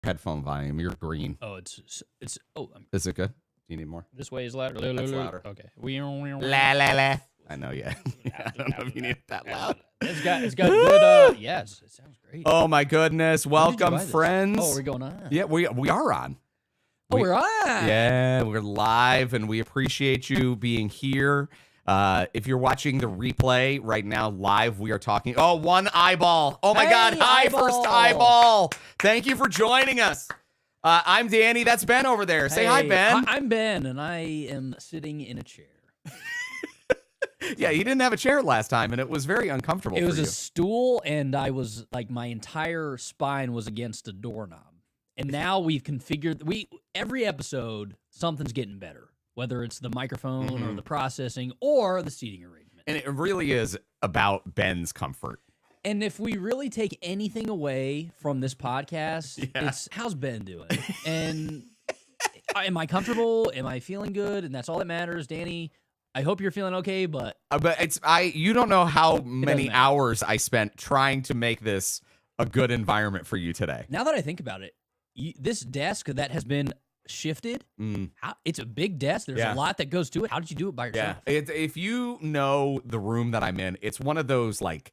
headphone volume. You're green. Oh, Is it good? Do you need more? this way is louder. That's louder. Okay. La la la. I know, yeah. I don't know if you need it that loud. It's got good. Yes, it sounds great. Oh my goodness! Welcome, buy this? friends. Oh, we're going on. Yeah, we are on. We're on. Yeah, we're live, and we appreciate you being here. If you're watching the replay right now live, we are talking. Oh, one eyeball. Oh my God! Hi, eyeball. first eyeball. Thank you for joining us. I'm Danny. That's Ben over there. Say hi, Ben. I'm Ben, and I am sitting in a chair. Yeah, you didn't have a chair last time, and it was very uncomfortable. It was for a you. stool, and I was like, my entire spine was against a doorknob. And now we've configured. Every episode, something's getting better, whether it's the microphone or the processing or the seating arrangement. And it really is about Ben's comfort. And if we really take anything away from this podcast, it's how's Ben doing? And am I comfortable? Am I feeling good? And that's all that matters, Danny. I hope you're feeling okay, but you don't know how many hours I spent trying to make this a good environment for you today. Now that I think about it, this desk that has been shifted, it's a big desk. There's a lot that goes to it. How did you do it by yourself? Yeah, if you know the room that I'm in, it's one of those like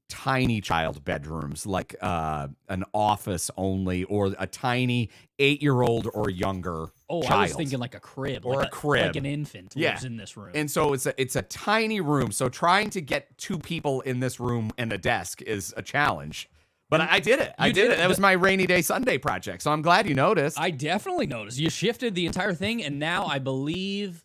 tiny child bedrooms, like an office only, or a tiny 8-year-old or younger child. I was thinking like a crib. Or like a crib. Like an infant lives in this room. And so it's a tiny room. So trying to get 2 people in this room and a desk is a challenge. But I did it. I did it. That was my rainy day Sunday project. So I'm glad you noticed. I definitely noticed. You shifted the entire thing, and now I believe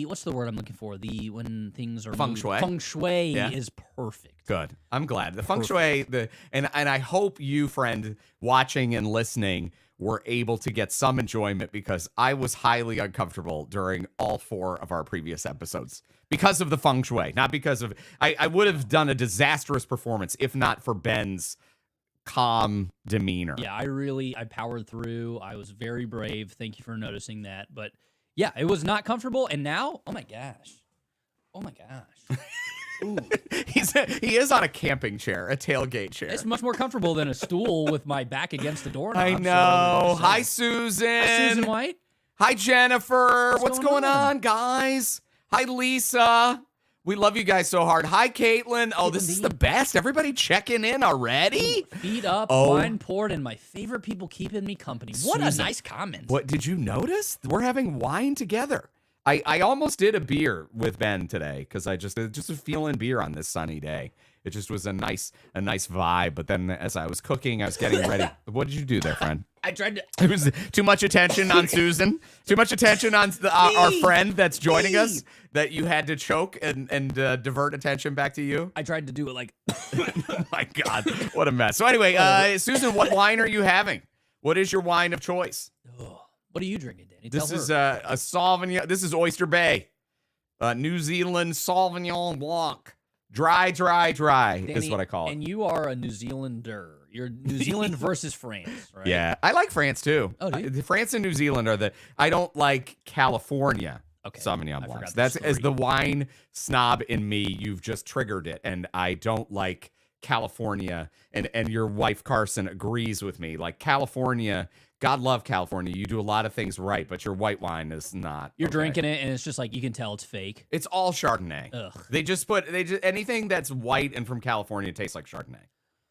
what's the word I'm looking for? When things are feng shui. Feng shui is perfect. Good. I'm glad. The feng shui, and I hope you, friend, watching and listening, were able to get some enjoyment, because I was highly uncomfortable during all 4 of our previous episodes because of the feng shui, not because of I would have done a disastrous performance if not for Ben's calm demeanor. Yeah, I powered through. I was very brave. Thank you for noticing that. But yeah, it was not comfortable. And now, oh my gosh. Ooh. He is on a camping chair, a tailgate chair. It's much more comfortable than a stool with my back against the doorknob. I know. Hi, Susan. Hi, Susan White. Hi, Jennifer. What's going on, on, guys? Hi, Lisa. We love you guys so hard. Hi, Caitlin. Oh, this is the best. Everybody checking in already? Feet up, wine poured, and my favorite people keeping me company. What a nice comment. What did you notice? We're having wine together. I almost did a beer with Ben today because I just was feeling beer on this sunny day. It just was a nice vibe. But then as I was cooking, I was getting ready. What did you do there, friend? I tried to. It was too much attention on Susan. Too much attention on our friend that's joining us. That you had to choke and divert attention back to you. I tried to do it like. Oh my God, what a mess. So anyway, Susan, what wine are you having? What is your wine of choice? What are you drinking, Danny? This is a Sauvignon. This is Oyster Bay, New Zealand Sauvignon Blanc. Dry Danny, is what I call it. And you are a New Zealander. You're New Zealand versus France, right? Yeah, I like France too. Oh, do you? France and New Zealand are I don't like California Sauvignon Blancs. That's as the wine snob in me. You've just triggered it, and I don't like California. And your wife Carson agrees with me. Like California. God love California. You do a lot of things right, but your white wine is not. You're drinking it, and it's just like you can tell it's fake. It's all Chardonnay. Ugh. They just anything that's white and from California tastes like Chardonnay.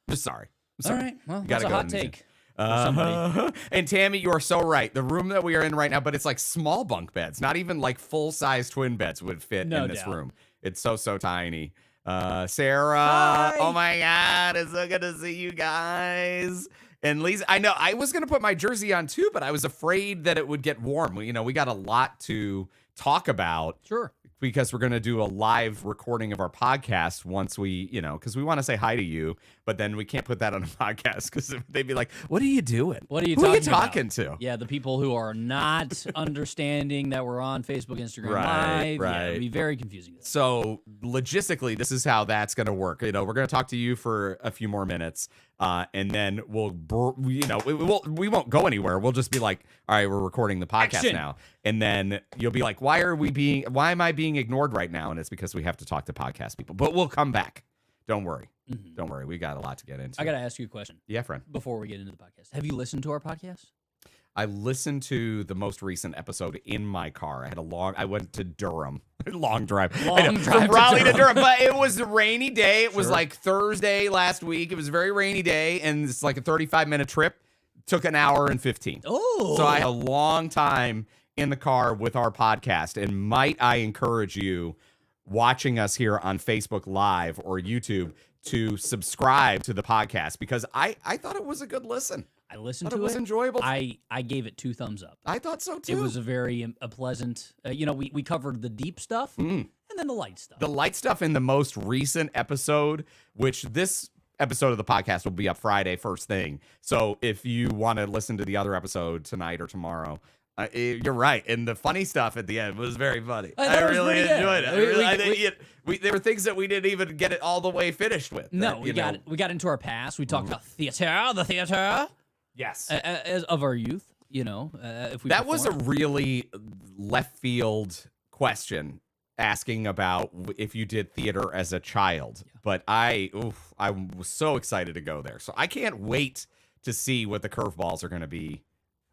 I'm sorry. All right. Well, that's a hot take. And Tammy, you are so right. The room that we are in right now, but it's like small bunk beds. Not even like full-size twin beds would fit in this room. It's so tiny. Sarah. Hi. Oh my God, it's so good to see you guys. And Lisa, I know I was going to put my jersey on too, but I was afraid that it would get warm. We got a lot to talk about. Sure. Because we're going to do a live recording of our podcast once we, because we want to say hi to you, but then we can't put that on a podcast because they'd be like, what are you doing? What are you Who talking are you talking to? Yeah, the people who are not understanding that we're on Facebook, Instagram Right. Live. Yeah, it'd be very confusing. So logistically, this is how that's going to work. We're going to talk to you for a few more minutes. And then we won't go anywhere. We'll just be like, all right, we're recording the podcast now. And then you'll be like, why am I being ignored right now? And it's because we have to talk to podcast people, but we'll come back. Don't worry. Mhm. Don't worry. We got a lot to get into. I got to ask you a question Yeah, friend. before we get into the podcast. Have you listened to our podcast? I listened to the most recent episode in my car. I went to Durham. Long drive. Long drive from to Raleigh to Durham. Durham. But it was a rainy day. It was Sure. like Thursday last week. It was a very rainy day, and it's like a 35-minute trip. Took an hour and 15. Oh. So I had a long time in the car with our podcast. And might I encourage you watching us here on Facebook Live or YouTube to subscribe to the podcast, because I thought it was a good listen. I listened Thought to it was enjoyable. I gave it 2 thumbs up. I thought so too. It was a very a pleasant, we covered the deep stuff and then the light stuff. The light stuff in the most recent episode, which this episode of the podcast will be up Friday first thing. So if you want to listen to the other episode tonight or tomorrow, you're right. And the funny stuff at the end was very funny. I thought I it was really pretty good. enjoyed it. We- There were things that we didn't even get it all the way finished with. No, that, we got into our past. We talked about the theater Yes. as of our youth. If we That was a performed. really left field question, asking about if you did theater as a child. But I was so excited to go there. So I can't wait to see what the curveballs are going to be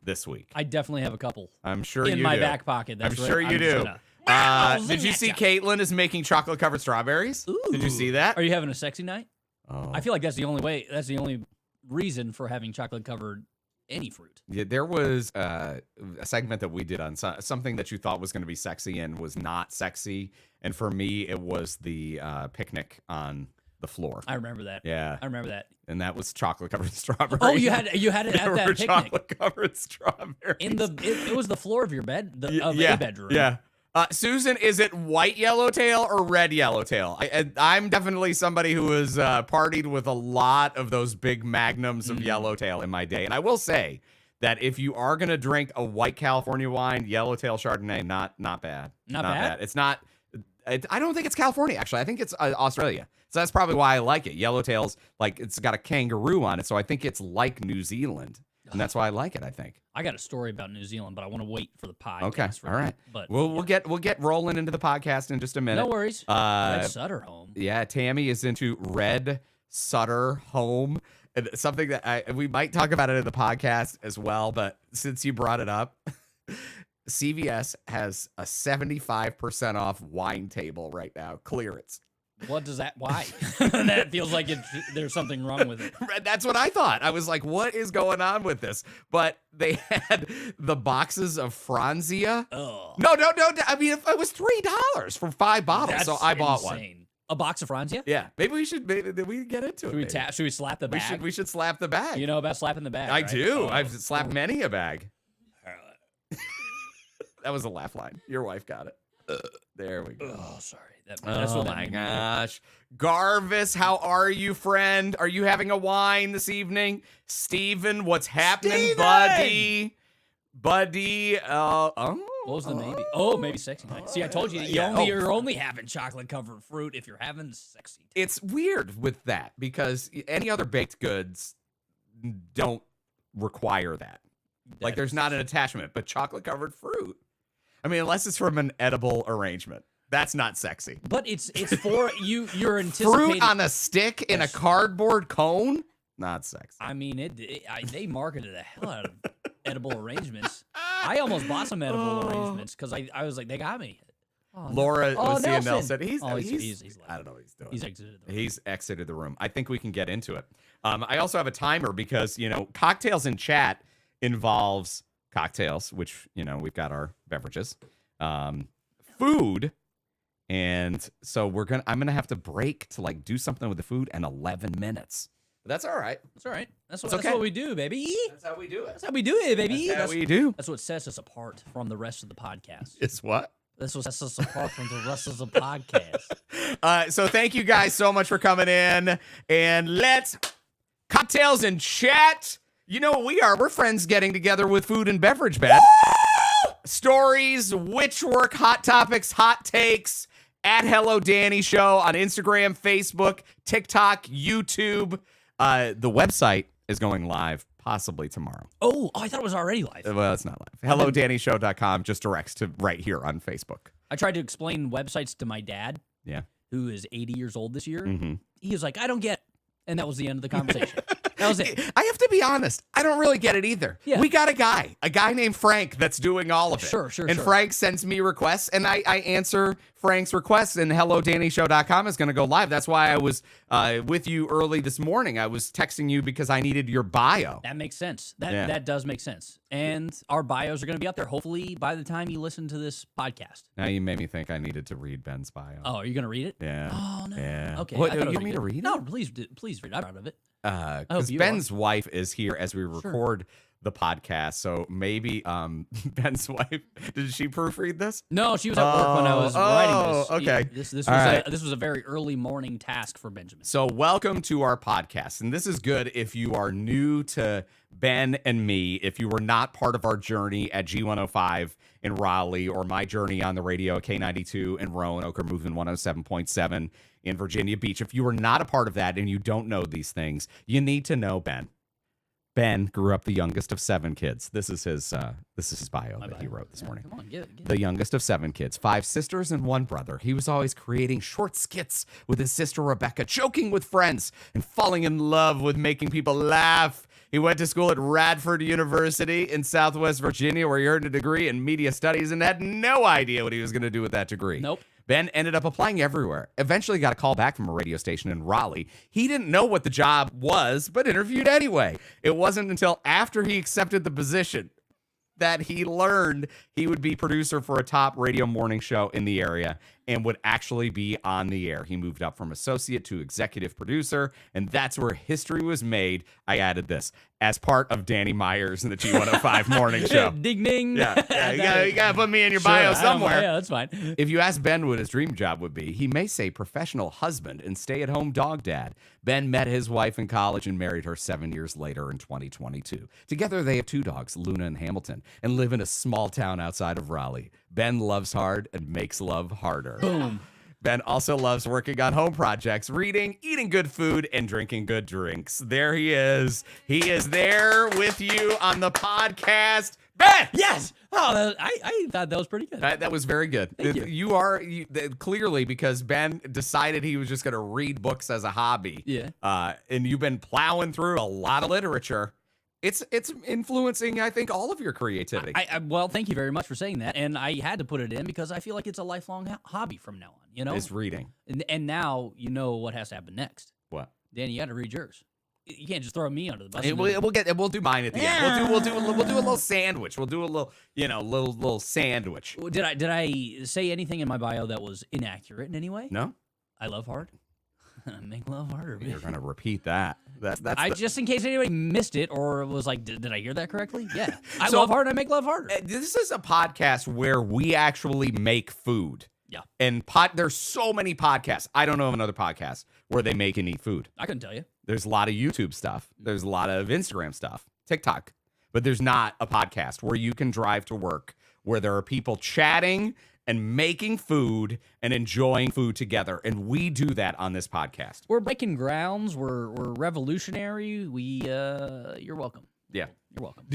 this week. I definitely have a couple I'm sure in you my do. back pocket. I'm That's sure right. you I'm just do. gonna- Did you see Caitlin is making chocolate covered strawberries? Did you see that? Are you having a sexy night? Oh. I feel like that's the only way. That's the only reason for having chocolate covered any fruit. Yeah, there was a segment that we did on something that you thought was going to be sexy and was not sexy. And for me, it was the picnic on the floor. I remember that. Yeah. I remember that. And that was chocolate covered strawberries. Oh, you had it There at that were picnic. chocolate covered strawberries. It was the floor of your bed, of yeah, a bedroom. Yeah. Susan, is it white yellowtail or red yellowtail? I'm definitely somebody who has partied with a lot of those big magnums of yellowtail in my day. And I will say that if you are going to drink a white California wine, yellowtail Chardonnay, not bad. Not bad? It's not. I don't think it's California, actually. I think it's Australia. So that's probably why I like it. Yellowtail's like, it's got a kangaroo on it. So I think it's like New Zealand. And that's why I like it, I think. I got a story about New Zealand, but I want to wait for the podcast. Okay. for All right. But We'll get rolling into the podcast in just a minute. no worries. Red Sutter home. Yeah, Tammy is into Red Sutter Home. And something that we might talk about it in the podcast as well, but since you brought it up, CVS has a 75% off wine table right now, clearance. What does that? Why? That feels like there's something wrong with it. That's what I thought. I was like, what is going on with this? But they had the boxes of Franzia. Oh, No. I mean, it was $3 for 5 bottles, that's so I bought one. insane. A box of Franzia? Yeah, maybe we should get into it. Should we maybe. Should we slap the We bag? should slap the bag. You know about slapping the bag? I right? do. Oh. I've slapped many a bag. That was a laugh line. Your wife got it. There we go. Oh, sorry. That's what that my made me do. gosh. Garvis, how are you, friend? Are you having a wine this evening? Steven, what's happening, Steven! buddy? Buddy, What was the maybe? Oh, maybe sexy night. See, I told you, you're only having chocolate covered fruit if you're having sexy. It's weird with that because any other baked goods don't require that. Like there's not an attachment, but chocolate covered fruit. I mean, unless it's from an edible arrangement. That's not sexy. But it's for you. You're anticipating Fruit on a stick in a cardboard cone? Not sexy. I mean, they marketed the hell out of edible arrangements. I almost bought some edible arrangements because I was like, they got me. Oh, Laura Oh, was seeing Nelson. Nelson. He's left. I don't know what he's doing. He's exited. He's exited the room. I think we can get into it. I also have a timer because, cocktails in chat involves cocktails, which, we've got our beverages, food. And so I'm going to have to break to do something with the food in 11 minutes. But that's all right. That's all right. That's okay. what we do, baby. That's how we do it. That's how we do it, baby. That's how we do. That's what sets us apart from the rest of the podcast. It's what? That's what sets us apart from the rest of the podcast. So thank you guys so much for coming in. And let's cocktails and chat. You know what we are. We're friends getting together with food and beverage, Beth. Stories, witch work, hot topics, hot takes at Hello Danny Show on Instagram, Facebook, TikTok, YouTube. The website is going live possibly tomorrow. Oh, I thought it was already live. Well, it's not live. HelloDannyShow.com just directs to right here on Facebook. I tried to explain websites to my dad. Yeah. who is 80 years old this year, Mm-hmm. he was like, I don't get it. And that was the end of the conversation. That was it. I have to be honest. I don't really get it either. Yeah. We got a guy named Frank that's doing all of it. Sure. And Frank sends me requests, and I answer Frank's requests, and HelloDannyShow.com is going to go live. That's why I was with you early this morning. I was texting you because I needed your bio. That makes sense. That does make sense. And our bios are going to be up there, hopefully, by the time you listen to this podcast. Now you made me think I needed to read Ben's bio. Oh, are you going to read it? Yeah. Oh, no. Yeah. Okay. What, I you thought it was want me to good. read it? No, please read. I'm proud of it. Because you Ben's wife is here as we record the podcast, so maybe Ben's wife, did she proofread this? No, she was at work when I was writing this. Okay. This was a very early morning task for Benjamin. So welcome to our podcast, and this is good if you are new to Ben and me, if you were not part of our journey at G105 in Raleigh or my journey on the radio at K92 in Roanoke or Moving 107.7 in Virginia Beach. If you were not a part of that and you don't know these things, you need to know Ben. Ben grew up the youngest of 7 kids. This is his bio that he wrote this morning. Come on, get it. The youngest of 7 kids, 5 sisters and 1 brother. He was always creating short skits with his sister Rebecca, joking with friends, and falling in love with making people laugh. He went to school at Radford University in Southwest Virginia, where he earned a degree in media studies and had no idea what he was going to do with that degree. Nope. Ben ended up applying everywhere. Eventually got a call back from a radio station in Raleigh. He didn't know what the job was, but interviewed anyway. It wasn't until after he accepted the position that he learned he would be producer for a top radio morning show in the area and would actually be on the air. He moved up from associate to executive producer, and that's where history was made. I added this as part of Danny Myers in the G105 morning show. Ding, ding. Yeah, you gotta put me in your Sure, bio somewhere. Yeah, that's fine. If you ask Ben what his dream job would be, he may say professional husband and stay-at-home dog dad. Ben met his wife in college and married her 7 years later in 2022. Together, they have 2 dogs, Luna and Hamilton, and live in a small town outside of Raleigh. Ben loves hard and makes love harder. Boom. Ben also loves working on home projects, reading, eating good food, and drinking good drinks. There he is. He is there with you on the podcast. Ben! Yes. Oh, I thought that was pretty good. That was very good. Thank you. You are clearly, because Ben decided he was just going to read books as a hobby. Yeah. And you've been plowing through a lot of literature. It's influencing, I think, all of your creativity. Well, thank you very much for saying that. And I had to put it in because I feel like it's a lifelong hobby from now on. You know, It's reading. And now you know what has to happen next. What? Danny, you got to read yours. You can't just throw me under the bus. We'll do mine at the end. We'll do a little sandwich. We'll do a little, little sandwich. Did I say anything in my bio that was inaccurate in any way? No, I love hard. Make love harder. Baby. you're gonna repeat that. That's just in case anybody missed it or was like, did I hear that correctly? Yeah, I So- love hard. I make love harder. This is a podcast where we actually make food. Yeah, And there's so many podcasts. I don't know of another podcast where they make and eat food. I couldn't tell you. There's a lot of YouTube stuff. There's a lot of Instagram stuff, TikTok. But there's not a podcast where you can drive to work, where there are people chatting and making food and enjoying food together. And we do that on this podcast. We're breaking grounds. We're revolutionary. You're welcome. Yeah. You're welcome.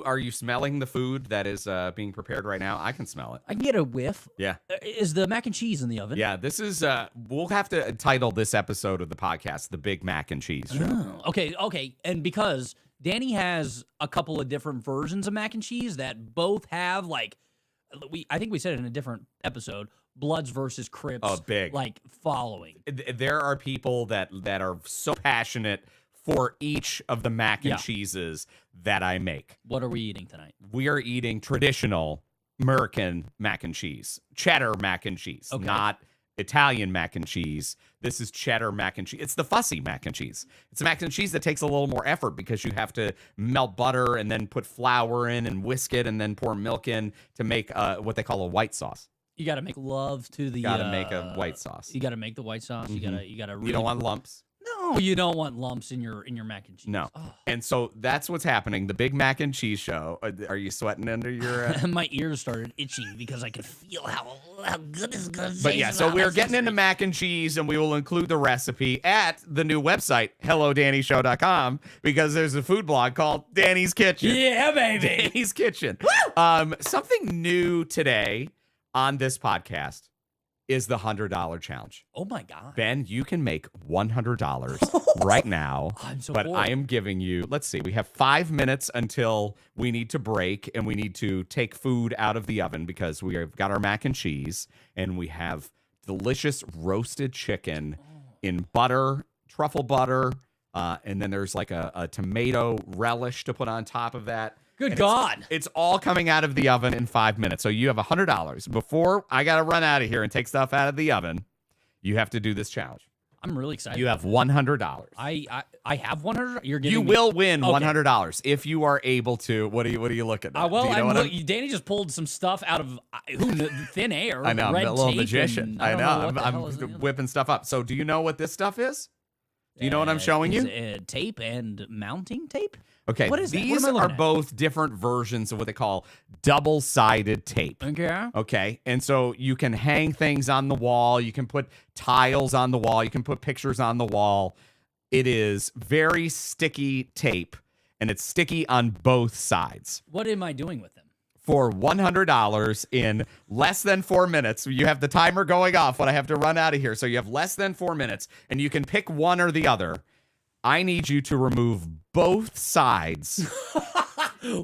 Are you smelling the food that is being prepared right now? I can smell it. I can get a whiff. Yeah. Is the mac and cheese in the oven? Yeah, this is, we'll have to title this episode of the podcast, The Big Mac and Cheese Show. Oh, okay. And because Danny has a couple of different versions of mac and cheese that both have I think we said it in a different episode, Bloods versus Crips. Oh, big. Following. There are people that are so passionate for each of the mac and cheeses that I make. What are we eating tonight? We are eating traditional American mac and cheese, cheddar mac and cheese, not Italian mac and cheese. This is cheddar mac and cheese. It's the fussy mac and cheese. It's a mac and cheese that takes a little more effort because you have to melt butter and then put flour in and whisk it and then pour milk in to make what they call a white sauce. You got to make love to the. You got to make a white sauce. You got to make the white sauce. Mm-hmm. You got to. Really, you don't want lumps. No, you don't want lumps in your mac and cheese. No. Oh. And so that's what's happening. The Big Mac and Cheese Show. Are you sweating under your... My ears started itching because I could feel how good this is going to But yeah, so we're getting into mac and cheese, and we will include the recipe at the new website, HelloDannyShow.com, because there's a food blog called Danny's Kitchen. Yeah, baby. Danny's Kitchen. Something new today on this podcast is the $100 challenge. Oh my God. Ben, you can make $100 right now. I'm so but bored. I am giving you, let's see, we have 5 minutes until we need to break and we need to take food out of the oven because we have got our mac and cheese and we have delicious roasted chicken in butter, truffle butter, and then there's like a tomato relish to put on top of that. Good And God. It's all coming out of the oven in 5 minutes. So you have $100. Before I got to run out of here and take stuff out of the oven, you have to do this challenge. I'm really excited. You have $100. I have 100. You're giving You me- will win Okay. $100 if you are able to. What are you looking at? Well, Do you know what I'm- Danny just pulled some stuff out of thin air. I know, I'm red a little tape magician. and I don't know. what the I'm hell is it? whipping stuff up. So do you know what this stuff is? Do you know what I'm showing you? Tape and mounting tape? Okay, What is that? What these am I are looking at? both different versions of what they call double-sided tape. Okay. Okay, and so you can hang things on the wall. You can put tiles on the wall. You can put pictures on the wall. It is very sticky tape, and it's sticky on both sides. What am I doing with them? For $100 in less than 4 minutes, you have the timer going off when I have to run out of here. So you have less than 4 minutes, and you can pick one or the other. I need you to remove both sides.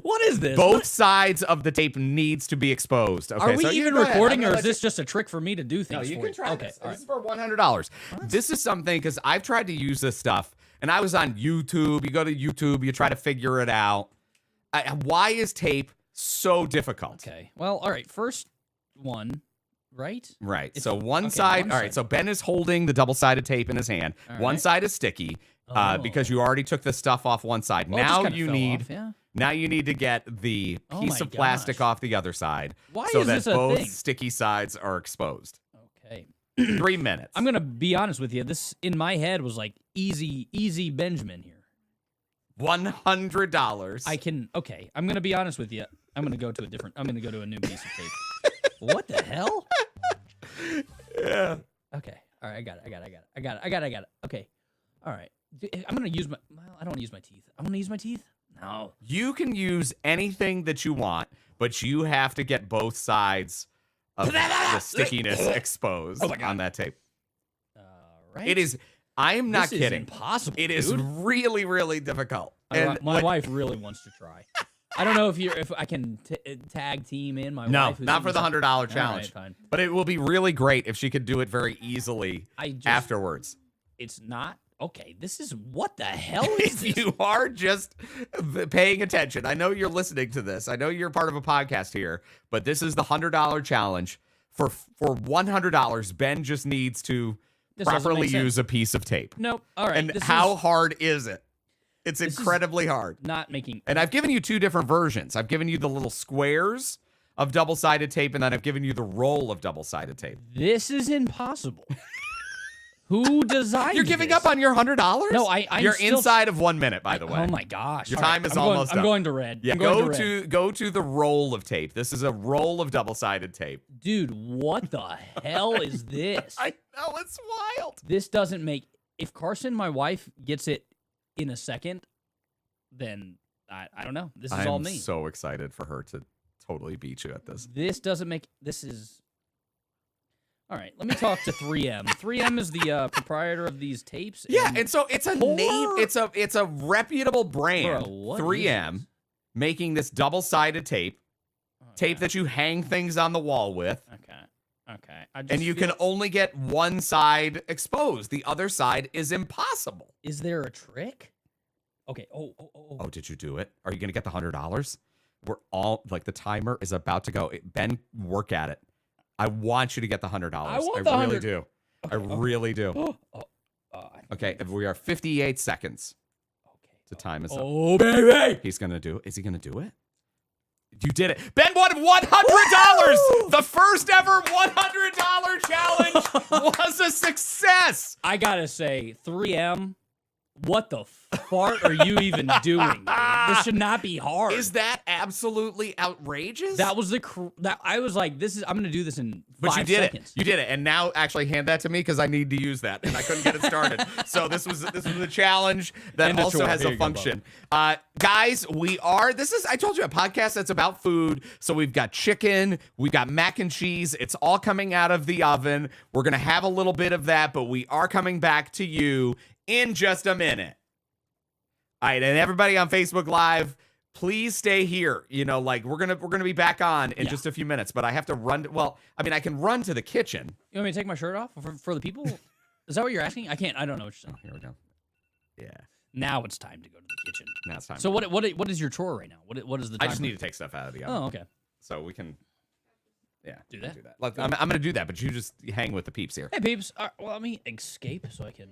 What is this? Both sides of the tape needs to be exposed. Okay, Are we so you even go ahead. recording, I'm or gonna is this just a trick for me to do things? No, you for can try Okay, this. all This right. is for $100. This is something because I've tried to use this stuff, and I was on YouTube. You go to YouTube, you try to figure it out. Why is tape so difficult? Okay. Well, all right. First one, right? Right. It's- So one okay, side. one All right. side. So Ben is holding the double-sided tape in his hand. All One right. side is sticky Oh. because you already took the stuff off one side. Well, it just now kinda you fell need. off, yeah. Now you need to get the Oh piece my of plastic gosh. off the other side Why so is that this a both thing? sticky sides are exposed. Okay. 3 minutes. I'm gonna be honest with you. This in my head was like easy Benjamin here. $100. I can. Okay. I'm gonna be honest with you. I'm gonna go to a new piece of tape. What the hell? Yeah. Okay. All right. I got it. Okay. All right. I'm gonna use my. Well, I don't want to use my teeth. I want to use my teeth. No. You can use anything that you want, but you have to get both sides of the stickiness exposed Oh my God. on that tape. All right. It is. I am not This is kidding. impossible. It is dude. really, really difficult. My, And my what- wife really wants to try. I don't know if I can tag team in my No, wife. who's not for the into- $100 All right, challenge. fine. But it will be really great if she could do it very easily I just, afterwards. It's not okay. This is what the hell is If this? you are just paying attention, I know you're listening to this. I know you're part of a podcast here, but this is the $100 challenge. For $100, Ben just needs to This doesn't properly make sense. use a piece of tape. Nope. All right. And this how is hard is it? It's This is- incredibly hard. not making. And I've given you two different versions. I've given you the little squares of double-sided tape, and then I've given you the roll of double-sided tape. This is impossible. Who designed? You're giving this? up on your $100? No, I'm You're still- inside of 1 minute, by the way. Oh my gosh! Your All right, time is I'm going- almost I'm up. going to red. Yeah, I'm going go to red. go to the roll of tape. This is a roll of double-sided tape. Dude, what the hell is this? I know, it's wild. This doesn't make. If Carson, my wife, gets it in a second, then I don't know. This is all I'm me. so excited for her to totally beat you at this. This doesn't make. This is. All right, let me talk to 3M. 3M is the proprietor of these tapes. Yeah, and so it's a name. It's a reputable brand. Bro, what is 3M this? making this double-sided tape that you hang things on the wall with, Okay. I just and you feel- can only get one side exposed. The other side is impossible. Is there a trick? Okay. Oh. Oh, did you do it? Are you going to get the $100? We're all like the timer is about to go. Ben, work at it. I want you to get the $100. I want the really 100. do. I Okay. really do. I Okay, we are 58 seconds. Okay. The time is up. Oh baby! He's gonna do it. Is he gonna do it? You did it. Ben won $100. The first ever $100 challenge was a success. I gotta say, 3M What the fart are you even doing? Dude? This should not be hard. Is that absolutely outrageous? That was that I was like, I'm gonna do this in 5 But you did seconds. it. You did it. And now actually hand that to me because I need to use that and I couldn't get it started. So this was a challenge that And a also chore. has Here a you go, function. Guys, I told you a podcast that's about food. So we've got chicken, we've got mac and cheese. It's all coming out of the oven. We're gonna have a little bit of that, but we are coming back to you in just a minute. All right, and everybody on Facebook Live, please stay here. You know, like we're gonna be back on in just a few minutes, but I have to run. I can run to the kitchen. You want me to take my shirt off for the people? Is that what you're asking? I can't. I don't know what you're saying. Oh, here we go. Yeah. Now it's time to go to the kitchen. Now it's time. So what is your chore right now? What is the? I Timer? just need to take stuff out of the oven. Oh, okay. So we can. Yeah. Do that? Do that. Like, I'm gonna do that, but you just hang with the peeps here. Hey, peeps. Well, let me escape so I can.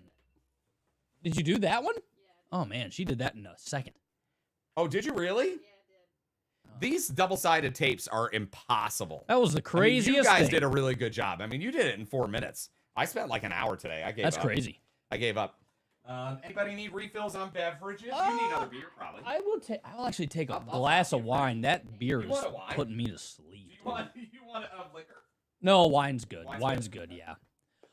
Did you do that one? Oh man, she did that in a second. Oh, did you really? Yeah, I did. These double-sided tapes are impossible. That was the craziest you guys thing. did a really good job. I mean, you did it in 4 minutes. I spent like an hour today. I gave up. That's crazy. I gave up. Anybody need refills on beverages? You need another beer, probably. I will actually take a glass of wine. That beer is putting me to sleep. You want liquor? No, wine's good. Wine's good. Yeah.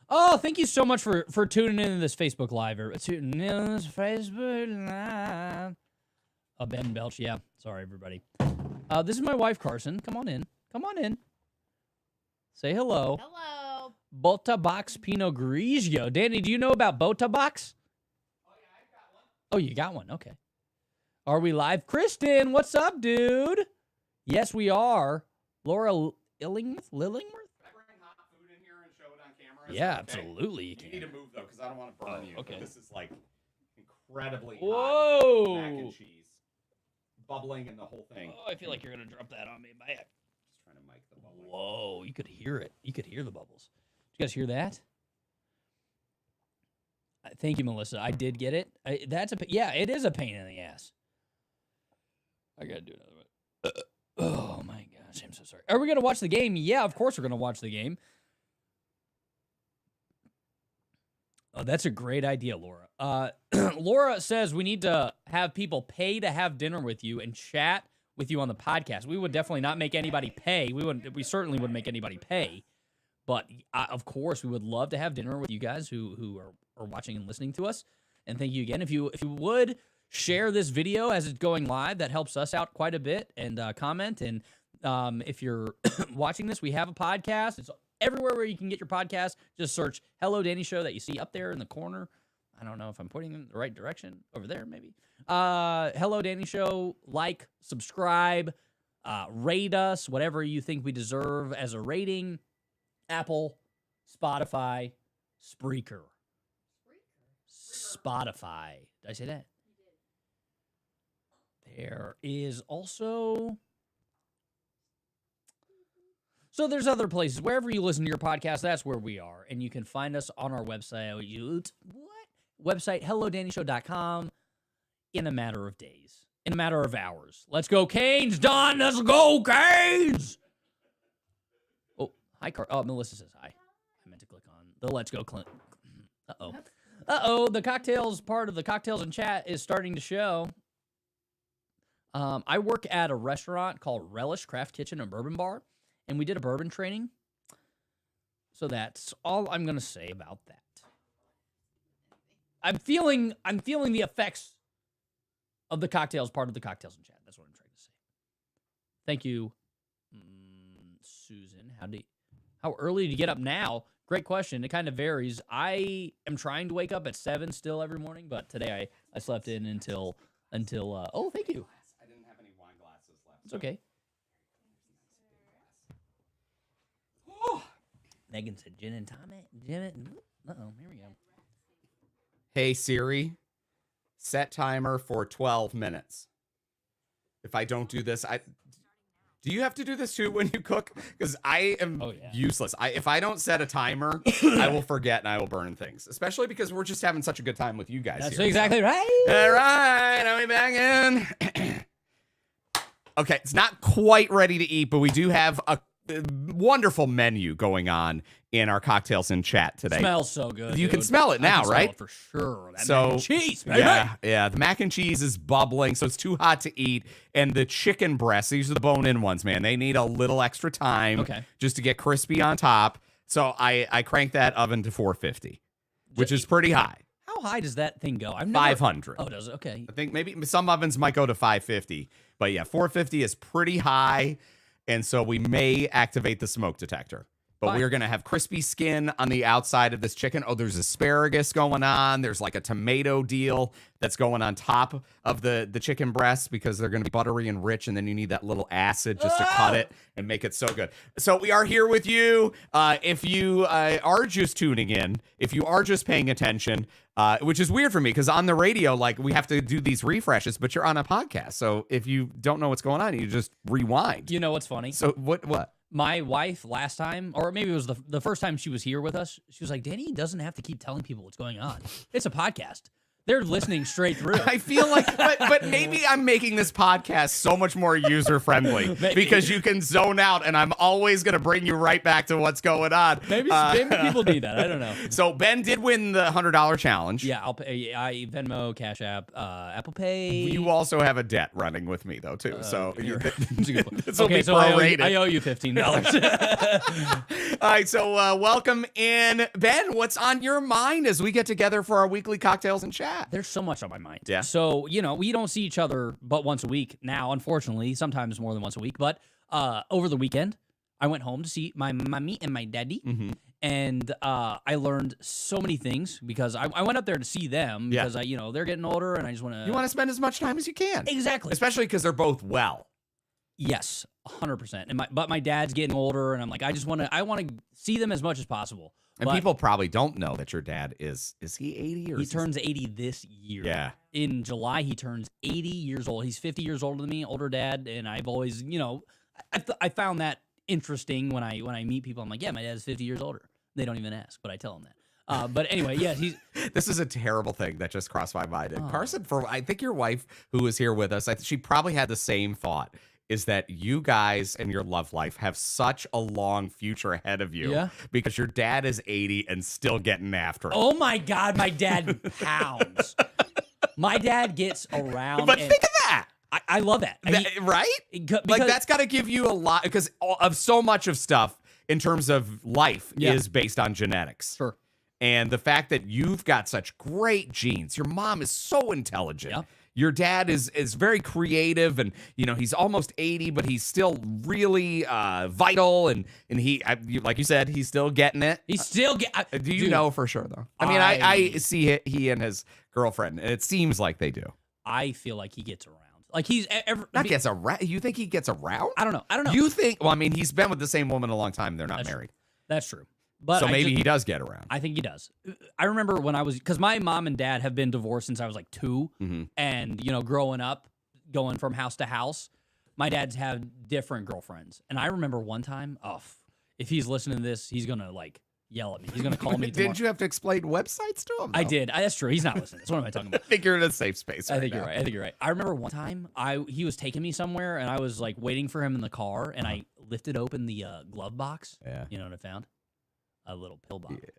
Oh, thank you so much for tuning in to this Facebook Live. Tuning in to this Facebook Live. Ben Belch. Yeah. Sorry, everybody. This is my wife, Carson. Come on in. Come on in. Say hello. Hello. Bota Box Pinot Grigio. Danny, do you know about Bota Box? Oh, yeah, I got one. Oh, you got one. Okay. Are we live? Kristen, what's up, dude? Yes, we are. Laura Illingworth? Yeah, absolutely. You need to move though, because I don't want to burn you. Okay. This is like incredibly Whoa. hot mac and cheese, bubbling in the whole thing. Oh, I feel like you're gonna drop that on me. Bye. Just trying to mic the bubbling. Whoa, you could hear it. You could hear the bubbles. Did you guys hear that? Thank you, Melissa. I did get it. Yeah, it is a pain in the ass. I gotta do another one. Oh my gosh, I'm so sorry. Are we gonna watch the game? Yeah, of course we're gonna watch the game. Oh, that's a great idea, Laura. Laura says we need to have people pay to have dinner with you and chat with you on the podcast. We would definitely not make anybody pay. We certainly wouldn't make anybody pay. But of course, we would love to have dinner with you guys who are watching and listening to us. And thank you again. If you would share this video as it's going live, that helps us out quite a bit. And comment. And if you're watching this, we have a podcast. It's everywhere where you can get your podcast. Just search Hello Danny Show that you see up there in the corner. I don't know if I'm pointing in the right direction. Over there, maybe. Hello Danny Show. Like, subscribe, rate us, whatever you think we deserve as a rating. Apple, Spotify, Spreaker. Spotify. Did I say that? There is also... So there's other places. Wherever you listen to your podcast, that's where we are. And you can find us on our website. Website, hellodannyshow.com in a matter of days. In a matter of hours. Let's go, Canes! Don, let's go, Canes! Oh, hi, Melissa says hi. I meant to click on the Let's Go Clint. Uh-oh. Uh-oh, the cocktails part of the Cocktails in Chat is starting to show. I work at a restaurant called Relish Craft Kitchen and Bourbon Bar. And we did a bourbon training. So that's all I'm going to say about that. I'm feeling the effects of the cocktails part of the Cocktails in Chat. That's what I'm trying to say. Thank you, Susan. How early do you get up now? Great question. It kind of varies. I am trying to wake up at 7 still every morning, but today I slept in until oh, thank you. I didn't have any wine glasses left. It's okay. Megan said gin and tonic. Uh-oh, here we go. Hey, Siri, set timer for 12 minutes. If I don't do this, do you have to do this too when you cook? Because I am useless. If I don't set a timer, I will forget and I will burn things. Especially because we're just having such a good time with you guys. That's here, exactly right. All right, are we back in? Okay, it's not quite ready to eat, but we do have wonderful menu going on in our cocktails and chat today. Smells so good. You dude. can smell it now, I can right? Smell it for sure. That So mac and cheese, baby. yeah. The mac and cheese is bubbling, so it's too hot to eat. And the chicken breasts, these are the bone-in ones, man. They need a little extra time just to get crispy on top. So I crank that oven to 450, which is pretty high. How high does that thing go? 500. Oh, does it? Okay. I think maybe some ovens might go to 550, but yeah, 450 is pretty high. And so we may activate the smoke detector. But we're going to have crispy skin on the outside of this chicken. Oh, there's asparagus going on. There's like a tomato deal that's going on top of the chicken breasts because they're going to be buttery and rich. And then you need that little acid just to cut it and make it so good. So we are here with you. If you are just tuning in, if you are just paying attention, which is weird for me because on the radio, like we have to do these refreshes, but you're on a podcast. So if you don't know what's going on, you just rewind. You know what's funny? So what? My wife last time, or maybe it was the first time she was here with us, she was like, Danny doesn't have to keep telling people what's going on. It's a podcast. They're listening straight through. I feel like, but maybe I'm making this podcast so much more user-friendly because you can zone out and I'm always going to bring you right back to what's going on. Maybe people need that. I don't know. So Ben did win the $100 challenge. Yeah, I'll pay. I Venmo, Cash App, Apple Pay. You also have a debt running with me though too. So this will okay, be so prorated. I owe you $15. All right, so welcome in, Ben. What's on your mind as we get together for our weekly cocktails and chat? There's so much on my mind. Yeah. So, we don't see each other but once a week now, unfortunately, sometimes more than once a week. But over the weekend, I went home to see my mommy and my daddy. Mm-hmm. And I learned so many things because I went up there to see them because they're getting older and I just want to. You want to spend as much time as you can. Exactly. Especially because they're both well. Yes, 100%. But my dad's getting older and I'm like, I want to see them as much as possible. And people probably don't know that your dad is he 80 or he turns 80 this year. Yeah. In July, he turns 80 years old. He's 50 years older than me, older dad. And I've always, I found that interesting when I meet people. I'm like, yeah, my dad's 50 years older. They don't even ask, but I tell them that. But anyway, yeah, This is a terrible thing that just crossed my mind. And Carson, I think your wife who was here with us, she probably had the same thought. Is that you guys and your love life have such a long future ahead of you because your dad is 80 and still getting after it. Oh my God, my dad pounds. My dad gets around. But think of that. I love that. Right? Like that's got to give you a lot because of so much of stuff in terms of life is based on genetics. Sure. And the fact that you've got such great genes. Your mom is so intelligent. Yeah. Your dad is very creative and, he's almost 80, but he's still really vital. And he, like you said, he's still getting it. He's still Do you know for sure, though? I mean, I see he and his girlfriend, and it seems like they do. I feel like he gets around. Like he's not gets around. You think he gets around? I don't know. You think? Well, I mean, he's been with the same woman a long time. They're not married. That's true. But so maybe he does get around. I think he does. I remember when because my mom and dad have been divorced since I was like 2. Mm-hmm. And, growing up, going from house to house, my dad's had different girlfriends. And I remember one time, if he's listening to this, he's going to yell at me. He's going to call me tomorrow. Didn't you have to explain websites to him, though? I did. That's true. He's not listening. So what am I talking about? I think you're in a safe space I think you're right. I remember one time he was taking me somewhere and I was waiting for him in the car and I lifted open the glove box. Yeah. You know what I found? A little pill box. Yeah.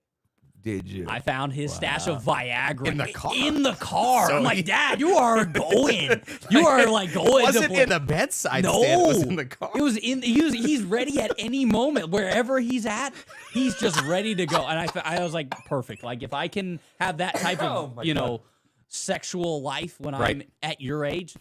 Did you? I found his stash of Viagra in the car. In the car. So I'm like, Dad, you are going. You are going. Was it in the bedside stand? It was in the car. It was in. He's ready at any moment. Wherever he's at, he's just ready to go. And I was like, perfect. Like if I can have that type of sexual life when I'm at your age.